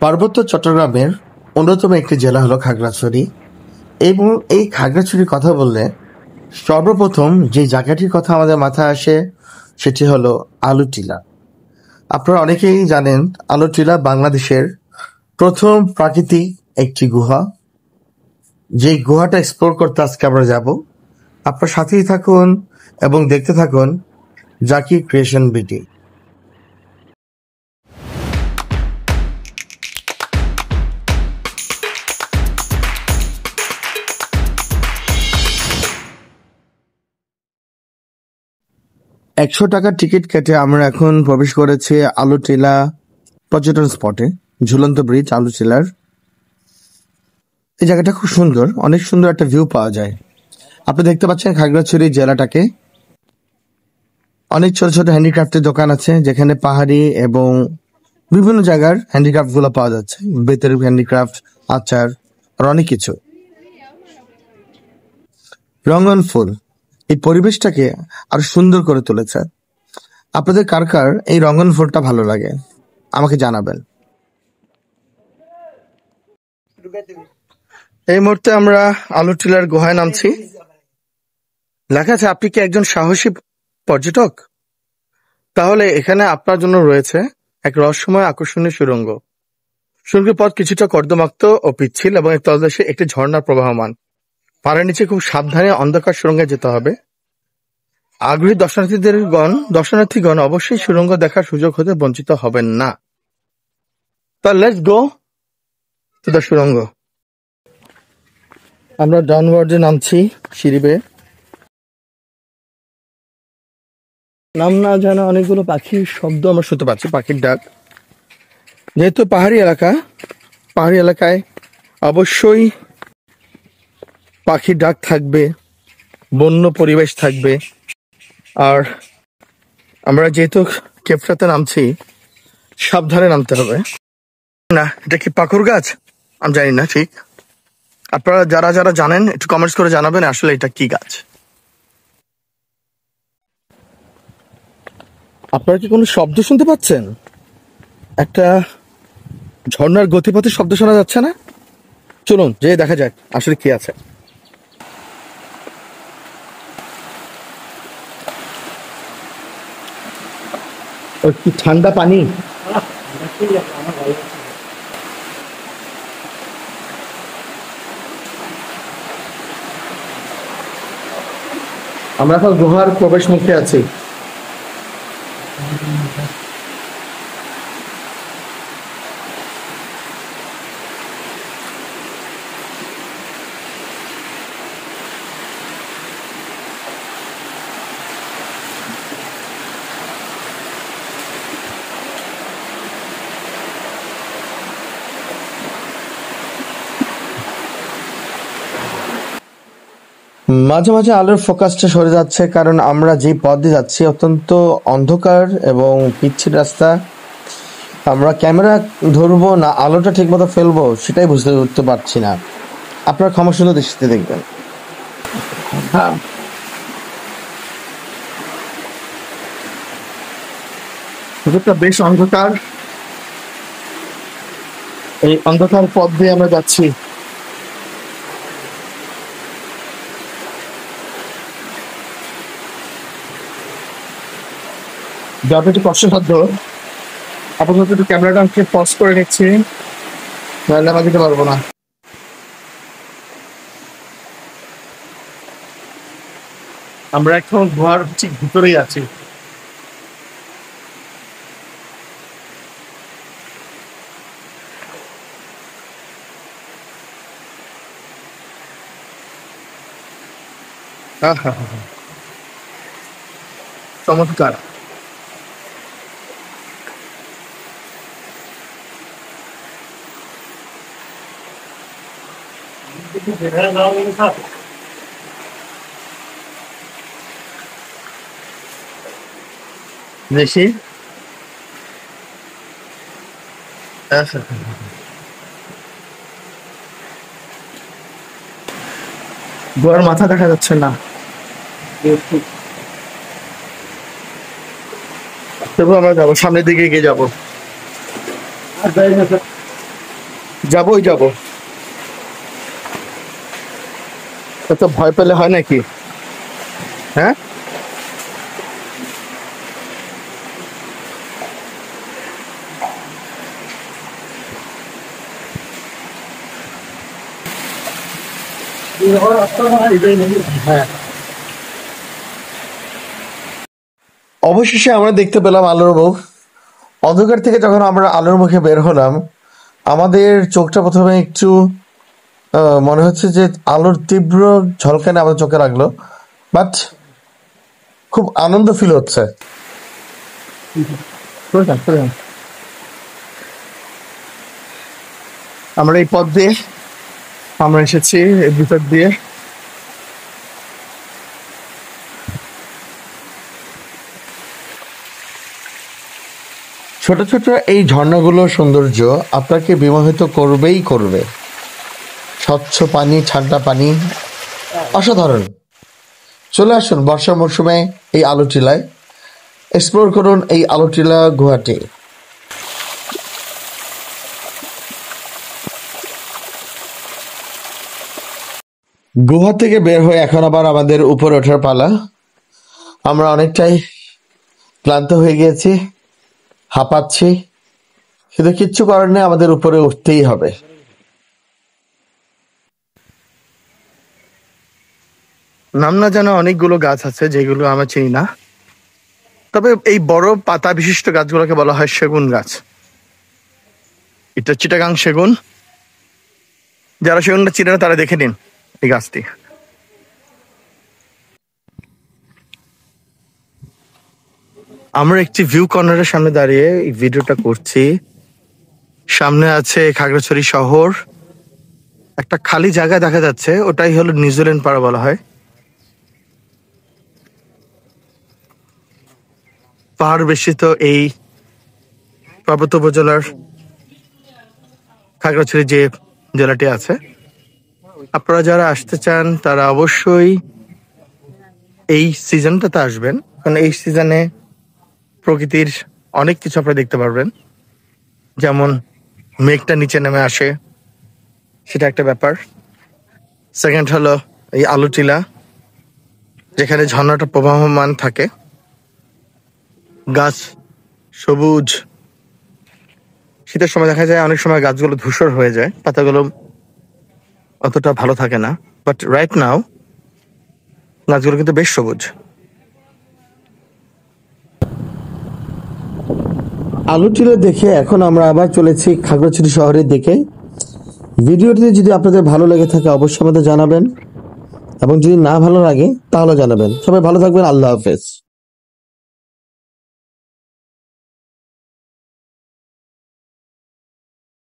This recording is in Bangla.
পার্বত্য চট্টগ্রামের অন্যতম একটি জেলা হলো খাগড়াছড়ি এবং এই খাগড়াছড়ির কথা বললে সর্বপ্রথম যে জায়গাটির কথা আমাদের মাথায় আসে সেটি হলো আলুটিলা। আপনারা অনেকেই জানেন আলুটিলা বাংলাদেশের প্রথম প্রাকৃতিক একটি গুহা। যে গুহাটা এক্সপ্লোর করতে আজকে আমরা যাব। আপনার সাথেই থাকুন এবং দেখতে থাকুন জাকির ক্রিয়েশন বিডি। ৳১০০ টিকিট কেটে আমরা এখন প্রবেশ করেছি আলুটিলা পর্যটন স্পটে। ঝুলন্ত ব্রিজ আলুটিলার। এই জায়গাটা খুব সুন্দর, অনেক সুন্দর একটা ভিউ পাওয়া যায়। আপনি দেখতে পাচ্ছেন খাগড়াছড়ি জেলাটাকে। অনেক ছোট ছোট হ্যান্ডিক্রাফটের দোকান আছে যেখানে পাহাড়ি এবং বিভিন্ন জায়গার হ্যান্ডিক্রাফট গুলো পাওয়া যাচ্ছে। বেতের হ্যান্ডিক্রাফট, আচার আর অনেক কিছু। রঙ্গন ফুল এই পরিবেশটাকে আরো সুন্দর করে তুলেছে। আপনাদের কার কার এই রঙ্গন ফুলটা ভালো লাগে আমাকে জানাবেন। এই মুহূর্তে আমরা আলুটিলার গুহায় নামছি। লেখা আছে আপনি কি একজন সাহসী পর্যটক? তাহলে এখানে আপনার জন্য রয়েছে এক রহস্যময় আকর্ষণীয় সুড়ঙ্গ। সুড়ঙ্গের পথ কিছুটা কর্দমাক্ত ও পিচ্ছিল এবং এর তলদেশে একটি ঝর্ণা প্রবাহমান। পাড়ের নিচে খুব সাবধানে অন্ধকার সুড়ঙ্গে যেতে হবে। আগ্রহী দর্শনার্থীগণ অবশ্যই সুড়ঙ্গ দেখার সুযোগ হতে বঞ্চিত হবেন না। তা লেটস গো টু দ্য সুড়ঙ্গ। আমরা ডাউনওয়ার্ডে নামছি সিঁড়ি বেয়ে। নাম না জানা অনেকগুলো পাখির শব্দ আমরা শুনতে পাচ্ছি, পাখির ডাক। যেহেতু পাহাড়ি এলাকায় অবশ্যই পাখির ডাক থাকবে, বন্য পরিবেশ থাকবে। আর আমরা যেহেতু কেপটাতে নামছি, সাবধানে নামতে হবে। না, এটা কি পাকুর গাছ? আমি জানি না ঠিক। আপনারা যারা যারা জানেন একটু কমেন্টস করে জানাবেন আসলে এটা কি গাছ। আপনারা কি কোনো শব্দ শুনতে পাচ্ছেন? একটা ঝর্ণার গতিপথের শব্দ শোনা যাচ্ছে না? চলুন যে দেখা যাক আসলে কি আছে। কি ঠান্ডা পানি। আমরা এখন গুহার প্রবেশ মুখে আছি। মাঝে মাঝে আলোর ফোকাসটা সরে যাচ্ছে কারণ আমরা যে পথ দিয়ে যাচ্ছি অত্যন্ত অন্ধকার এবং পিচ্ছিল রাস্তা। আমরা ক্যামেরা ধরবো না আলোটা ঠিক মতো ফেলবো সেটাই বুঝতে উঠতে পারছি না। আপনার ক্ষমাসুন্দর দৃষ্টিতে দেখবেন। বেশ অন্ধকার। এই অন্ধকার পথ দিয়ে আমরা যাচ্ছি। যাতে একটু কষ্টসাধ্য। আপাতত একটু ক্যামেরাটা আমাকে পজ করে নিচ্ছি, নাহলে আমরা দিতে পারবো না। আমরা এখন গুহার ঠিক ভিতরেই আছি। চমৎকার। দেখি গোয়ার মাথা দেখা যাচ্ছে না। আমরা যাবো সামনের দিকে এগিয়ে যাবো। যাবোই যাবো। এত ভয় পেলে হয় নাকি? হ্যাঁ, হ্যাঁ। অবশেষে আমরা দেখতে পেলাম আলোর মুখ। অন্ধকার থেকে যখন আমরা আলোর মুখে বের হলাম, আমাদের চোখটা প্রথমে একটু মনে হচ্ছে যে আলোর তীব্র ঝলকানি আমাদের চোখে লাগলো, বাট খুব আনন্দ ফিল হচ্ছে। আমরা এই পথ দিয়ে আমরা এসেছি, এর ভিতর দিয়ে। ছোট ছোট এই ঝর্ণাগুলোর সৌন্দর্য আপনাকে বিমোহিত করবেই করবে। স্বচ্ছ পানি, ঠান্ডা পানি, অসাধারণ। চলে আসুন বর্ষার মরশুমে এই আলোটিলায়, এক্সপ্লোর করুন এই আলোটিলা গুহাটি। গুহা থেকে বের হয়ে এখন আবার আমাদের উপরে ওঠার পালা। আমরা অনেকটাই ক্লান্ত হয়ে গিয়েছি, হাঁপাচ্ছি, কিন্তু কিচ্ছু করার নেই, আমাদের উপরে উঠতেই হবে। নাম না জানা অনেকগুলো গাছ আছে যেগুলো আমরা চিনি না, তবে এই বড় পাতা বিশিষ্ট গাছগুলোকে বলা হয় সেগুন গাছ। এটা চিটাগাং সেগুন। যারা সেগুনটা চিনে না তারা দেখে নিন এই গাছটি। আমরা একটি ভিউ কর্নারের সামনে দাঁড়িয়ে এই ভিডিওটা করছি। সামনে আছে খাগড়াছড়ি শহর, একটা খালি জায়গা দেখা যাচ্ছে, ওটাই হলো নিউজিল্যান্ড পাড়া বলা হয়। পাহাড় বেষ্টিত এই পার্বত্য উপজেলার খাগড়াছড়ি যে জেলাটি আছে, আপনারা যারা আসতে চান তারা অবশ্যই এই সিজনটাতে আসবেন, কারণ এই সিজনে প্রকৃতির অনেক কিছু আপনারা দেখতে পারবেন। যেমন মেঘটা নিচে নেমে আসে, সেটা একটা ব্যাপার। সেকেন্ড হলো এই আলোটিলা, যেখানে ঝর্ণাটা প্রবাহমান থাকে, গাছ সবুজ। শীতের সময় দেখা যায় অনেক সময় গাছগুলো ধূসর হয়ে যায়, পাতাগুলো অতটা ভালো থাকে না, বাট রাইট নাও গাছগুলো কিন্তু বেশ সবুজ। আলোটিলা দেখে এখন আমরা আবার চলেছি খাগড়াছড়ি শহরের দিকে। ভিডিওটি যদি আপনাদের ভালো লেগে থাকে অবশ্যই আমাদের জানাবেন, এবং যদি না ভালো লাগে তাহলে জানাবেন। সবাই ভালো থাকবেন, আল্লাহ হাফেজ।